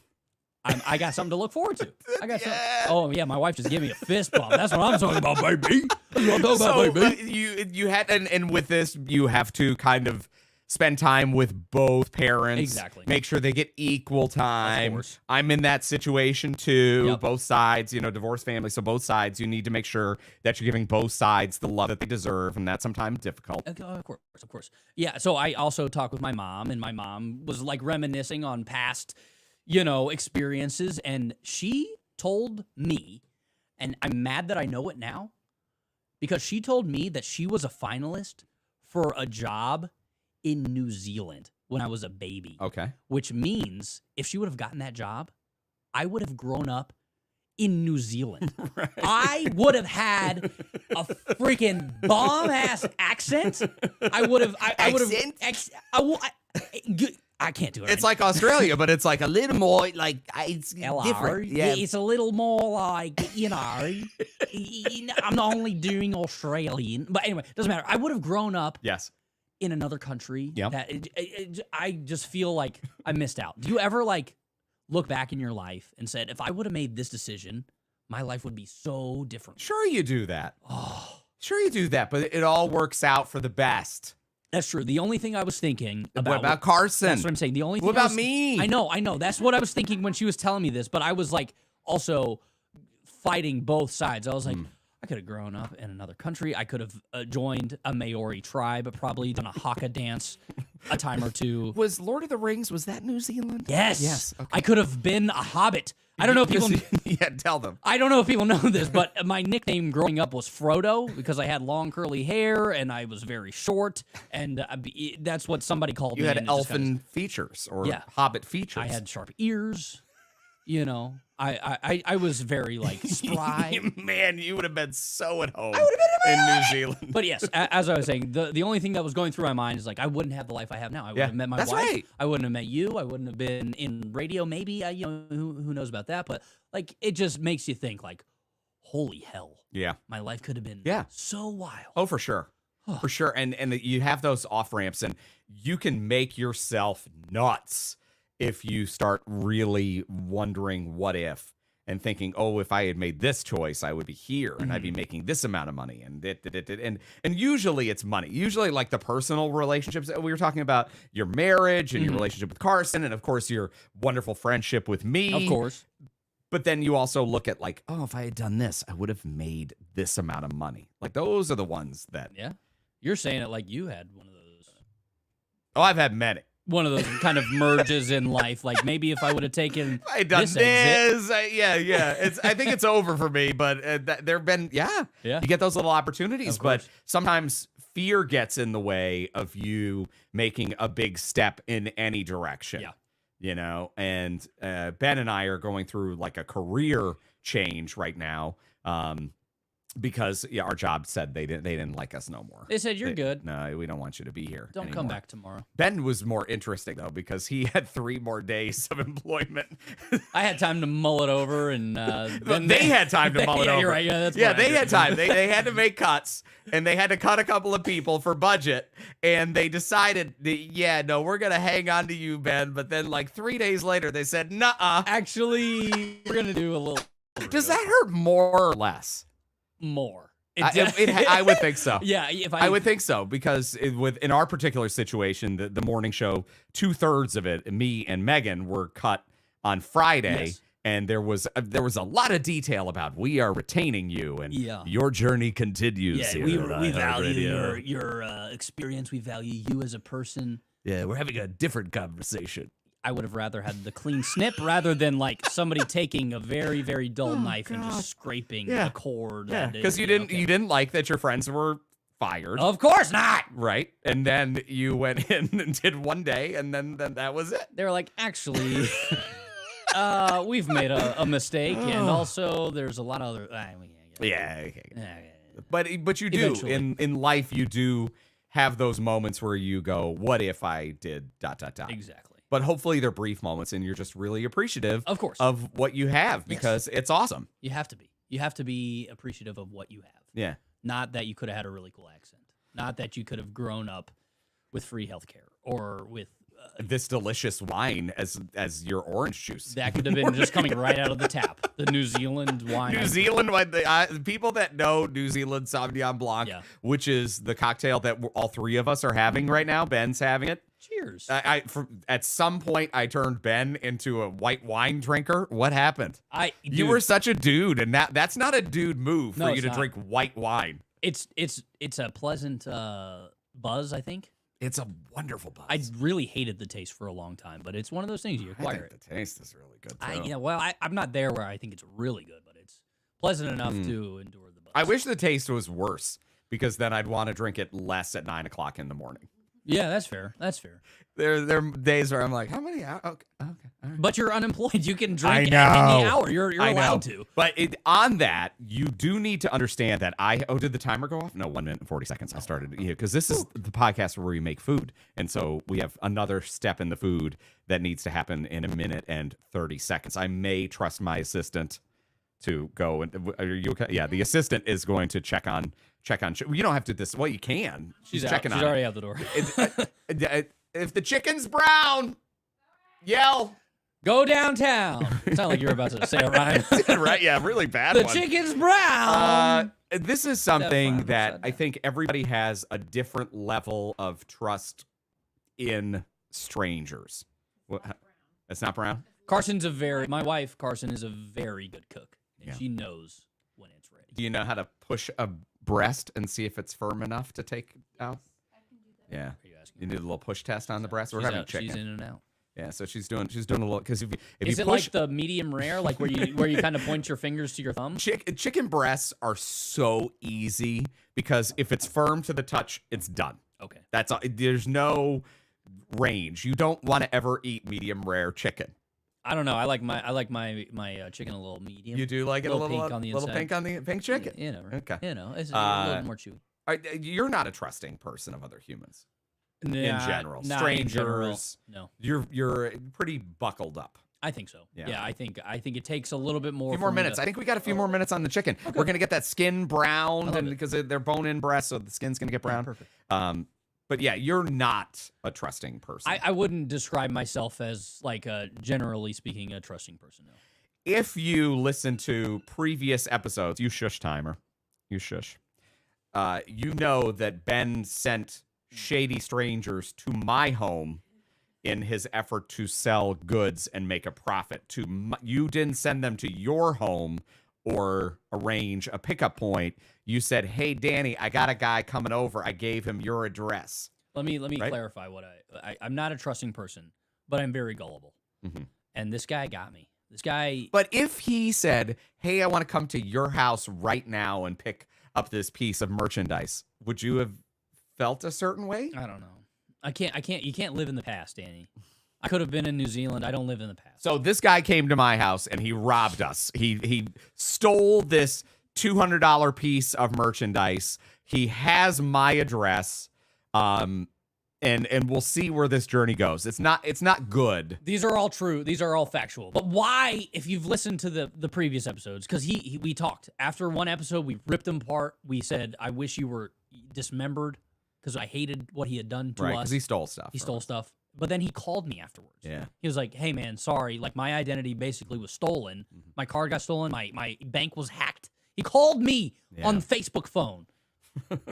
I got something to look forward to. I got something. Oh yeah, my wife just gave me a fist bump. That's what I'm talking about, baby. That's what I'm talking about, baby. You had and with this you have to kind of spend time with both parents. Exactly. Make sure they get equal time. Of course. I'm in that situation too. Yep. Both sides, divorced family, so both sides you need to make sure that you're giving both sides the love that they deserve, and that's sometimes difficult. Of course. Yeah. So I also talked with my mom, and my mom was reminiscing on past experiences. And she told me, and I'm mad that I know it now, because she told me that she was a finalist for a job in New Zealand when I was a baby. Okay. Which means if she would have gotten that job, I would have grown up in New Zealand. Right. I would have had a freaking bomb ass accent. I would have. I would have. I can't do it. It's like Australia, but it's like a little more like it's different. Yeah. It's a little more like I'm not only doing Australian, but anyway, doesn't matter. I would have grown up. Yes. In another country. Yep. That I just feel like I missed out. Do you ever like look back in your life and said, if I would have made this decision, my life would be so different? Sure, you do that. Oh, Sure, you do that, but it all works out for the best. that's true. The only thing I was thinking about. What about Carson? That's what I'm saying. The only thing. What about me? I know. That's what I was thinking when she was telling me this, but I was like also fighting both sides. I was like, I could have grown up in another country. I could have joined a Maori tribe, probably done a haka dance a time or two. Was Lord of the Rings, was that New Zealand? Yes. Yes. Okay. I could have been a hobbit. I don't know if people. Yeah, tell them. I don't know if people know this, but my nickname growing up was Frodo because I had long curly hair and I was very short, and that's what somebody called me. You had and it just elfin features or Yeah. hobbit features. I had sharp ears. You know, I was very like spry. Man, you would have been so at home in New Zealand. But yes, as I was saying, the only thing that was going through my mind is like I wouldn't have the life I have now. I wouldn't have met my that's wife. right. I wouldn't have met you. I wouldn't have been in radio. Maybe who knows about that? But like it just makes you think like, holy hell, Yeah. my life could have been so wild. Oh, for sure. For sure. And you have those off ramps and you can make yourself nuts if you start really wondering what if and thinking, oh, if I had made this choice, I would be here and I'd be making this amount of money. And usually it's money. Usually like the personal relationships. We were talking about your marriage and your relationship with Carson and, of course, your wonderful friendship with me. Of course. But then you also look at like, oh, if I had done this, I would have made this amount of money. Like those are the ones that. Yeah. You're saying it like you had one of those. Oh, I've had many. One of those kind of merges in life. Like maybe if I would have taken I done this exit. yeah. I think it's over for me, but there've been, Yeah. You get those little opportunities, Of but course. sometimes fear gets in the way of you making a big step in any direction. Yeah. You know, and Ben and I are going through like a career change right now. Because our job said they didn't like us no more. They said you're good. No, we don't want you to be here. Don't anymore. come back tomorrow. Ben was more interesting though because he had 3 more days of employment. I had time to mull it over, and then they had time to mull it over. You're right. Yeah, that's yeah, what I they did. had time. They had to make cuts, and they had to cut a couple of people for budget, and they decided, we're gonna hang on to you, Ben. But then, like 3 days later, they said, "Nuh-uh." Actually, we're gonna do a little. Does that hurt more or less? More? I would think so. Yeah, if I would think so because in our particular situation, the morning show, 2/3 of it, me and Megan were cut on Friday. Yes. And there was a lot of detail about we are retaining you and your journey continues. Yeah, we value your experience. We value you as a person. Yeah, we're having a different conversation. I would have rather had the clean snip rather than like somebody taking a very, very dull knife and just scraping a cord. Yeah, because you didn't like that your friends were fired. Of course not. Right, and then you went in and did one day, and then that was it. They were like, actually, we've made a mistake, and also there's a lot of other. But you do Eventually. in life you do have those moments where you go, what if I did ... Exactly. But hopefully they're brief moments and you're just really appreciative Of course. of what you have because it's awesome. You have to be. You have to be appreciative of what you have. Yeah. Not that you could have had a really cool accent. Not that you could have grown up with free healthcare or with this delicious wine as your orange juice. that could have been just coming right out of the tap. The New Zealand wine. New Zealand wine. The people that know New Zealand Sauvignon Blanc, which is the cocktail that all 3 of us are having right now. Ben's having it. Cheers. At some point, I turned Ben into a white wine drinker. What happened? You Dude, were such a dude, and that's not a dude move for No, you it's to not. drink white wine. It's a pleasant buzz, I think. It's a wonderful buzz. I really hated the taste for a long time, but it's one of those things you acquire I think it. the taste is really good, too. I'm not there where I think it's really good, but it's pleasant enough to endure the buzz. I wish the taste was worse because then I'd want to drink it less at 9 o'clock in the morning. Yeah, that's fair. That's fair. There are days where I'm like, how many hours? Okay, all right. But you're unemployed. You can drink I any know. hour. You're allowed to. But on that, you do need to understand that did the timer go off? No, 1 minute and 40 seconds. I started, because this is the podcast where we make food. And so we have another step in the food that needs to happen in 1 minute and 30 seconds. I may trust my assistant to go. And are you okay? Yeah, the assistant is going to check on. You don't have to this. Well, you can. She's checking on. She's already out the door. If the chicken's brown, yell. Go downtown. It sounded like you were about to say it right. Right? Yeah, really bad The one. chicken's brown. This is something that I think everybody has a different level of trust in strangers. It's not brown? My wife, Carson, is a very good cook. And Yeah. she knows when it's ready. Do you know how to push a breast and see if it's firm enough to take out? Yeah. Are you asking? You did a little push test on the breast. We're She's having out. chicken. She's in and out. Yeah, so she's doing a little, because if Is you it push like the medium rare, like where you kind of point your fingers to your thumb? chicken breasts are so easy because if it's firm to the touch, it's done. Okay. That's all. There's no range. You don't want to ever eat medium rare chicken. I don't know. I like my chicken a little medium. You do like it a little pink on the little inside. pink on the pink chicken. You know. Okay. It's a little more chewy. You're not a trusting person of other humans in general. Nah, Strangers. No, You're pretty buckled up. I think so. Yeah. Yeah, I think it takes a little bit more. A few more for me minutes. to- I think we got a few more minutes on the chicken. Okay. We're gonna get that skin brown, love and it. because they're bone-in breasts, so the skin's gonna get brown. Perfect. But yeah, you're not a trusting person. I wouldn't describe myself as like generally speaking a trusting person. No. If you listen to previous episodes, you shush timer, you shush. You know that Ben sent shady strangers to my home in his effort to sell goods and make a profit. You didn't send them to your home or arrange a pickup point. You said, "Hey, Danny, I got a guy coming over. I gave him your address." Let me Right? clarify what I'm not a trusting person, but I'm very gullible. Mhm. And this guy got me. This guy. But if he said, "Hey, I want to come to your house right now and pick up this piece of merchandise," would you have felt a certain way? I don't know. I can't. You can't live in the past, Danny. I could have been in New Zealand. I don't live in the past. So this guy came to my house and he robbed us. He stole this $200 piece of merchandise. He has my address. And we'll see where this journey goes. It's not good. These are all true. These are all factual. But why, if you've listened to the previous episodes, because we talked after one episode, we ripped him apart. We said, "I wish you were dismembered," because I hated what he had done to Right, us. because he stole stuff. He from stole us. stuff. But then he called me afterwards. Yeah. He was like, "Hey man, sorry. Like my identity basically was stolen. My card got stolen. My bank was hacked." He called me on Facebook phone.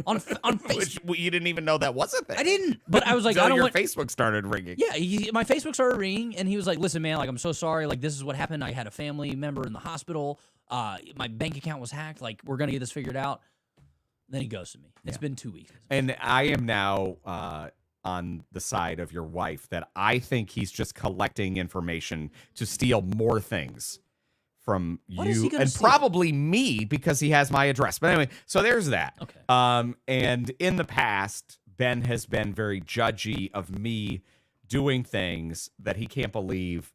on Facebook. Which you didn't even know that was a thing. I didn't. But I was like, Until I don't your want. Facebook started ringing. Yeah, my Facebook started ringing, and he was like, "Listen, man, like I'm so sorry. Like this is what happened. I had a family member in the hospital. My bank account was hacked. Like we're gonna get this figured out." Then he ghosted me. It's been 2 weeks. And I am now on the side of your wife that I think he's just collecting information to steal more things from What is he you gonna and steal? probably me because he has my address. But anyway, so there's that. Okay. And in the past, Ben has been very judgy of me doing things that he can't believe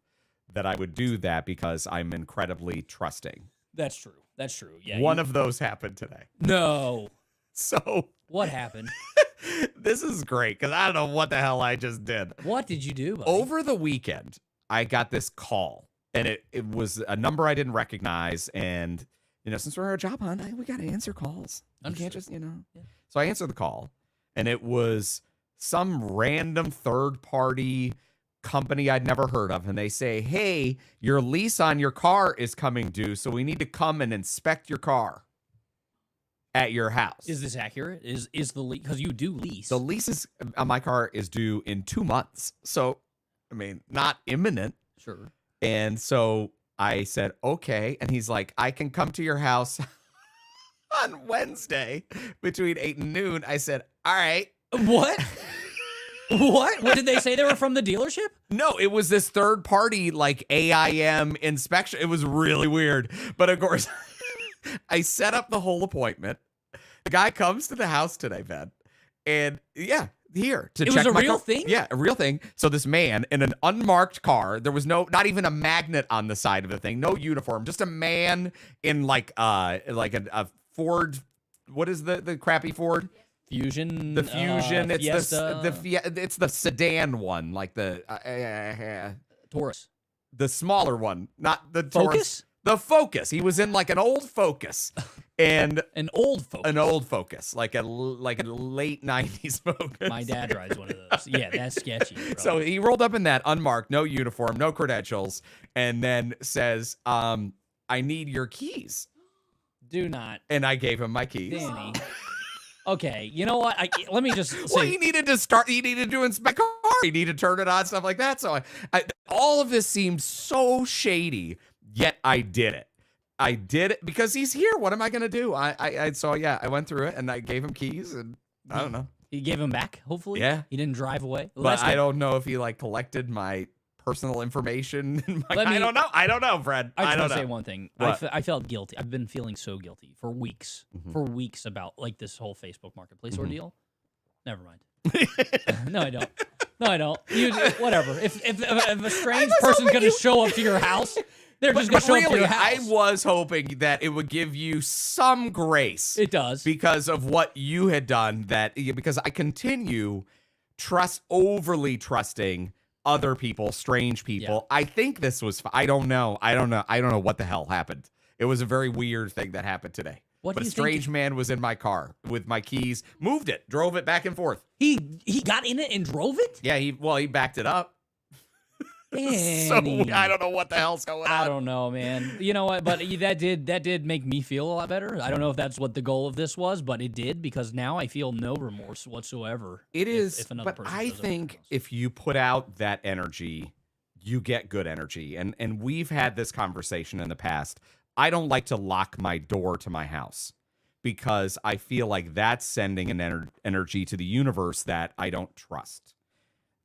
that I would do that because I'm incredibly trusting. That's true. That's true. Yeah. One of those happened today. No. So What happened? this is great because I don't know what the hell I just did. What did you do? Buddy? Over the weekend, I got this call, and it was a number I didn't recognize. And, since we're a job hunt, we got to answer calls. You can't just, Yeah. So I answered the call, and it was some random third-party company I'd never heard of. And they say, "Hey, your lease on your car is coming due, so we need to come and inspect your car at your house." Is this accurate? Is the lease, because you do lease? The lease on my car is due in 2 months. So, not imminent. Sure. And so I said, "Okay." And he's like, "I can come to your house on Wednesday between 8 and noon." I said, "All right." What? What? What did they say? They were from the dealership? No, it was this third party like AIM inspection. It was really weird. But of course, I set up the whole appointment. The guy comes to the house today, Ben. And yeah, here to It check was a my real car. thing? Yeah, a real thing. So this man in an unmarked car, there was not even a magnet on the side of the thing, no uniform, just a man in like a Ford. What is the crappy Ford? Fusion. The Fusion. It's Fiesta, it's the sedan one, like Taurus. the smaller one, not the Focus? Taurus. The Focus. He was in like an old Focus, and An old Focus. like a late '90s Focus. My dad drives one of those. Yeah, that's sketchy. Bro. So he rolled up in that unmarked, no uniform, no credentials, and then says, "I need your keys." Do not, And I gave him my keys. Danny. Okay, you know what? Let me just say. Well, he needed to inspect the car. He needed to turn it on, stuff like that. So all of this seemed so shady, yet I did it. I did it because he's here. What am I going to do? I went through it and I gave him keys and I don't know. You gave him back, hopefully? Yeah. He didn't drive away? Well, But I don't know if he like collected my personal information. I don't know. I don't know, Fred. I just don't want to know. say one thing. What? I felt guilty. I've been feeling so guilty for weeks. For weeks about like this whole Facebook Marketplace ordeal. Never mind. No, I don't. No, I don't. Whatever. If a strange person's going to show up to your house, they're just going to show up to your house. I was hoping that it would give you some grace. It does. Because of what you had done, because I continue overly trusting other people, strange people. Yeah. I think this was, I don't know what the hell happened. It was a very weird thing that happened today. What But do a you think strange man was in my car with my keys, moved it, drove it back and forth. He got in it and drove it? Yeah, he backed it up. So Danny. I don't know what the hell's going on. I don't know, man. You know what? But that did make me feel a lot better. I don't know if that's what the goal of this was, but it did because now I feel no remorse whatsoever. It is, if another but person I shows up at my think house. if you put out that energy, you get good energy. And we've had this conversation in the past. I don't like to lock my door to my house because I feel like that's sending an energy to the universe that I don't trust.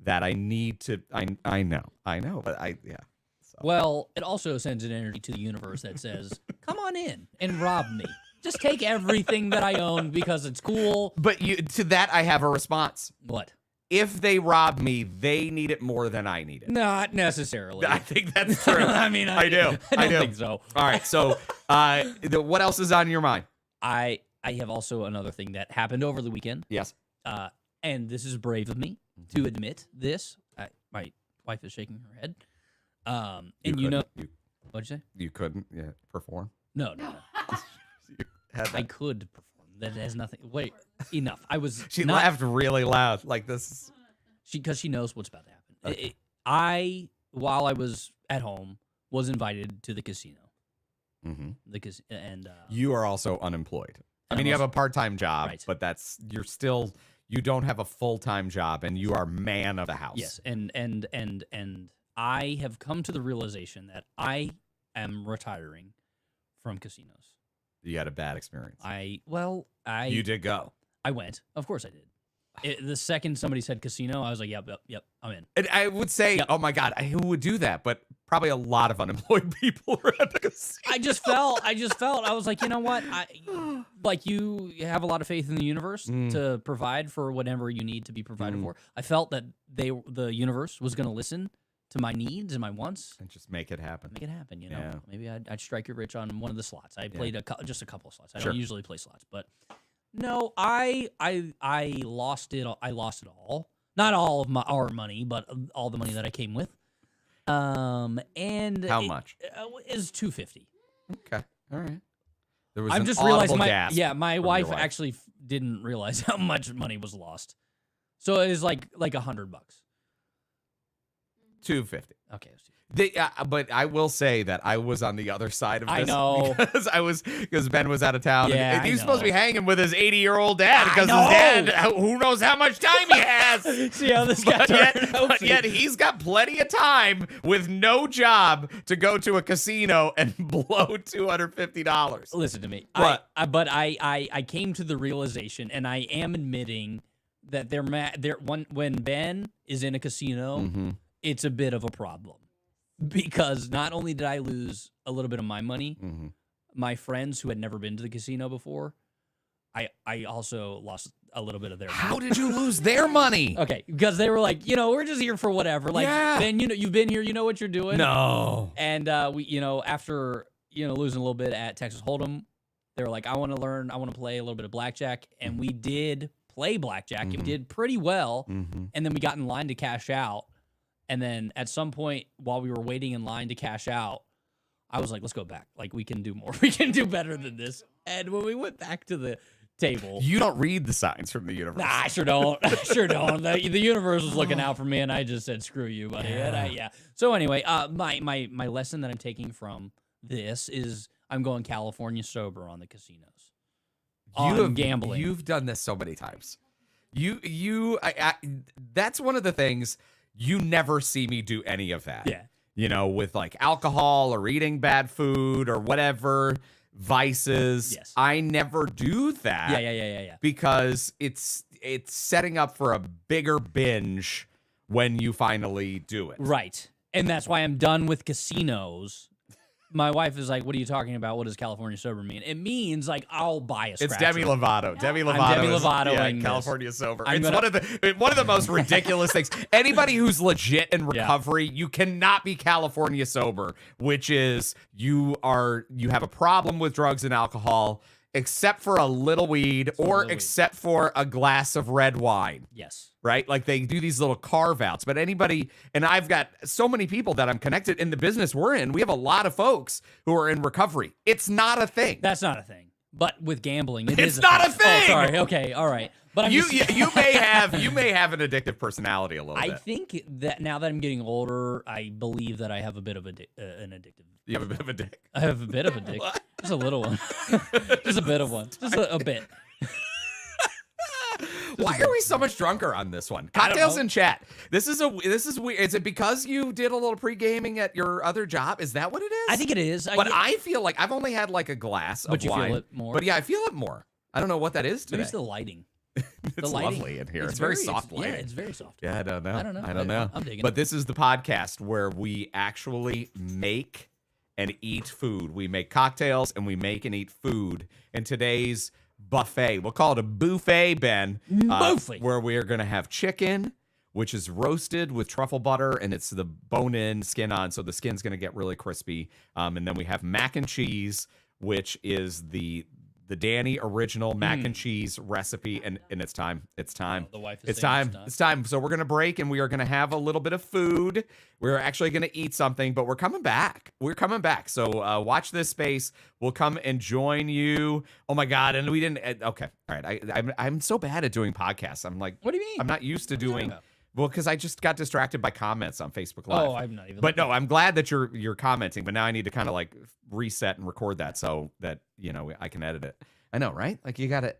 That I need to. I know, but yeah. So. Well, it also sends an energy to the universe that says, "Come on in and rob me. Just take everything that I own because it's cool." But to that, I have a response. What? If they rob me, they need it more than I need it. Not necessarily. I think that's true. I mean, I do. I don't think so. All right. So, what else is on your mind? I have also another thing that happened over the weekend. Yes. And this is brave of me to admit this. My wife is shaking her head. And what'd you say? You couldn't perform. No. You had I that. could perform. That has nothing. Wait, enough. I was. She not, laughed really loud, like this. because she knows what's about to happen. Okay. While I was at home, was invited to the casino. Mm-hmm. And You are also unemployed. I mean, I'm you have also- a part-time job, Right. but you don't have a full-time job, and you are man of the house. yes, and I have come to the realization that I am retiring from casinos. You had a bad experience. You did go. I went. Of course I did. The second somebody said casino, I was like, yep, I'm in. And I would say, Yep. oh my God, who would do that? But probably a lot of unemployed people are at the casino. I just felt, I was like, you know what? Like you have a lot of faith in the universe to provide for whatever you need to be provided for. I felt that the universe was going to listen to my needs and my wants. And just make it happen. Make it happen, you know. Yeah. Maybe I'd strike it rich on one of the slots. I played just a couple of slots. I Sure. don't usually play slots, but no, I lost it. I lost it all. Not all of our money, but all the money that I came with. And How much? Is $250. Okay. All right. There was I'm an just realizing audible gasp my from wife your actually didn't realize how much money was lost. So it was like $100. $250. Okay. But I will say that I was on the other side of this. I know. Because Ben was out of town. Yeah, and he was I supposed to be know. hanging with his 80-year-old dad because his know. dad, who knows how much time he has. See how this got But yet he's got plenty of time with no job to go to a casino and blow $250. Listen to me. What? I came to the realization, and I am admitting that when Ben is in a casino, Mm-hmm. it's a bit of a problem. Because not only did I lose a little bit of my money, Mm-hmm. my friends who had never been to the casino before I also lost a little bit of their money. How did you lose their money? Okay, because they were like, we're just here for whatever. Like, Ben, you've been here, you know what you're doing. No. And we, after losing a little bit at Texas Hold'em, they were like, I want to play a little bit of blackjack, and we did play blackjack. And we did pretty well, and then we got in line to cash out. And then at some point, while we were waiting in line to cash out, I was like, let's go back. Like, we can do more. We can do better than this. And when we went back to the table, You don't read the signs from the universe. nah, I sure don't. I sure don't. The universe was looking out for me, and I just said, screw you, buddy. Yeah. So anyway, my lesson that I'm taking from this is I'm going California sober on the casinos. Gambling. You've done this so many times. That's one of the things you never see me do any of that. Yeah. With like alcohol or eating bad food or whatever vices. Yes. I never do that. Yeah. Because it's setting up for a bigger binge when you finally do it. Right. And that's why I'm done with casinos. My wife is like, what are you talking about? What does California sober mean? It means like I'll buy a scratcher. It's Demi Lovato. Demi Lovato. I'm Demi Lovato Is, California sober. It's one of the most ridiculous things. Anybody who's legit in recovery, you cannot be California sober, which is you have a problem with drugs and alcohol, except for a little weed except for a glass of red wine. Yes. Right? Like they do these little carve outs. But anybody, and I've got so many people that I'm connected in the business we're in. We have a lot of folks who are in recovery. It's not a thing. That's not a thing. But with gambling, it's not a thing. Oh, sorry. Okay. All right. But you may have an addictive personality a little bit. I think that now that I'm getting older, I believe that I have a bit of an addictive. You have a bit of a dick. I have a bit of a dick. Just a little one. Just a bit of one. Just a bit. Why are we so much drunker on this one? Cocktails in chat. This is weird. Is it because you did a little pre-gaming at your other job? Is that what it is? I think it is. I feel like I've only had like a glass of wine. But you feel it more? But yeah, I feel it more. I don't know what that is today. Maybe it's the lighting. It's lovely in here. It's very soft lighting. Yeah, it's very soft. Yeah, I don't know. I don't know. I'm digging it. But this is the podcast where we actually make and eat food. We make cocktails and we make and eat food. And today's buffet, we'll call it a buffet, Ben. Buffet. Where we're going to have chicken, which is roasted with truffle butter, and it's the bone-in, skin on, so the skin's going to get really crispy. And then we have mac and cheese, which is the Danny original mac and cheese recipe, and it's time. It's time. The wife is it's time. It's time. So we're gonna break, and we are gonna have a little bit of food. We're actually gonna eat something, but we're coming back. We're coming back. So watch this space. We'll come and join you. Oh my God! And we didn't. Okay. All right. I'm so bad at doing podcasts. I'm like, what do you mean? I'm not used to doing. Well, because I just got distracted by comments on Facebook Live. Oh, I'm not even. But no, I'm glad that you're commenting. But now I need to kind of like reset and record that so that I can edit it. I know, right? Like you gotta.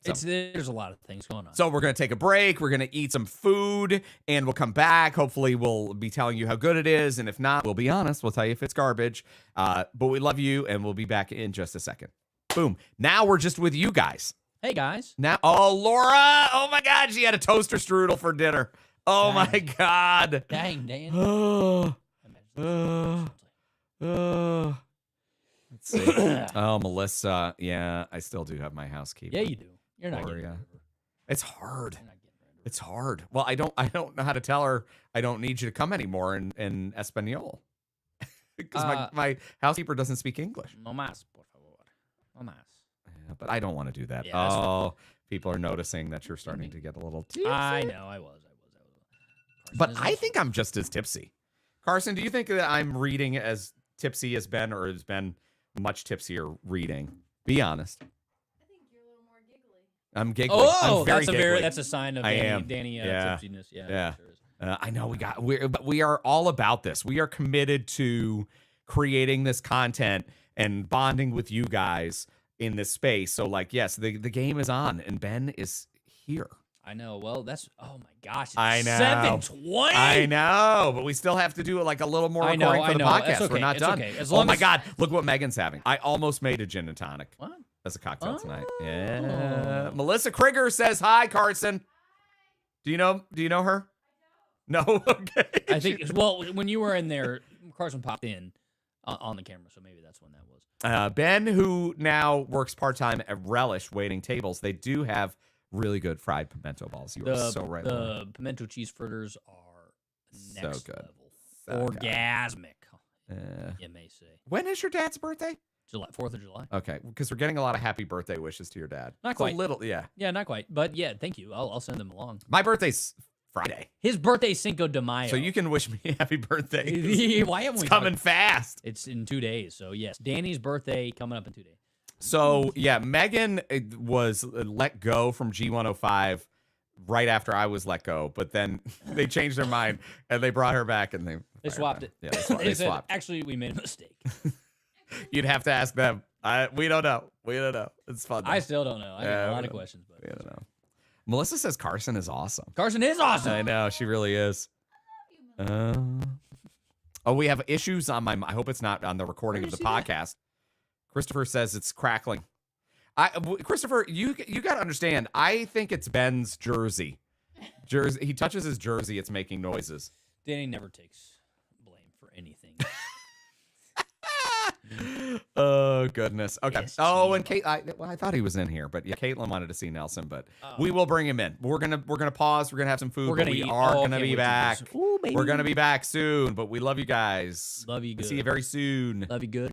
There's a lot of things going on. So we're gonna take a break. We're gonna eat some food, and we'll come back. Hopefully, we'll be telling you how good it is, and if not, we'll be honest. We'll tell you if it's garbage. But we love you, and we'll be back in just a second. Boom. Now we're just with you guys. Hey guys. Now, Laura. Oh my God, she had a toaster strudel for dinner. Oh my God. Dang, Dan. Let's see. Oh, Melissa. Yeah, I still do have my housekeeper. Yeah, you do. You're not getting rid of her. It's hard. It's hard. Well, I don't know how to tell her I don't need you to come anymore in Espanol. Because my housekeeper doesn't speak English. No más, por favor. No más. Yeah, but I don't want to do that. Yeah, people are noticing that you're starting to get a little tipsy. I know. I was. But I think I'm just as tipsy. Carson, do you think that I'm reading as tipsy as Ben, or has Ben much tipsier reading? Be honest. I think you're a little more giggly. I'm giggling. Oh, I'm very giggly. that's a sign of Danny tipsiness. Yeah. Sure I know but we are all about this. We are committed to creating this content and bonding with you guys in this space. So like, yes, the game is on and Ben is here. I know. Well, oh my gosh. I know. 7:20. I know, but we still have to do it like a little more recording for the podcast. Okay. We're not done. Okay. Oh my God. Look what Megan's having. I almost made a gin and tonic. What? As a cocktail tonight. Yeah. Melissa Krieger says hi, Carson. Do you know her? No. Okay. I think, well, when you were in there, Carson popped in. on the camera, so maybe that's when that was. Ben, who now works part-time at Relish waiting tables, they do have really good fried pimento balls. You are so right. The pimento cheese fritters are next good. level. So good. Orgasmic, you may say. When is your dad's birthday? 4th of July. Okay, because we're getting a lot of happy birthday wishes to your dad. Not It's quite. A little, yeah. Yeah, not quite. But yeah, thank you. I'll send them along. My birthday's Friday, His birthday's Cinco de Mayo. so you can wish me happy birthday. Why haven't It's we coming fast. It's in 2 days. So yes, Danny's birthday coming up in 2 days. So yeah, Megan was let go from G105 right after I was let go, but then they changed their mind and they brought her back and they They swapped it. Yeah, they said, swapped. actually, we made a mistake. You'd have to ask them. We don't know. It's fun. I still don't know. I got a lot we of don't- questions, but We don't know. Melissa says Carson is awesome. Carson is awesome. I know she really is. Oh, we have issues on my. I hope it's not on the recording of the podcast. Christopher says it's crackling. Christopher, you got to understand. I think it's Ben's jersey. He touches his jersey, it's making noises. Danny never takes blame for anything. Oh goodness. Okay. Yes, Oh, and Kate. I thought he was in here, but yeah, Caitlin wanted to see Nelson, but we will bring him in. We're gonna pause. We're gonna have some food. But we are gonna be back. Ooh, baby. We're gonna be back soon. But we love you guys. Love you good. See you very soon. Love you good.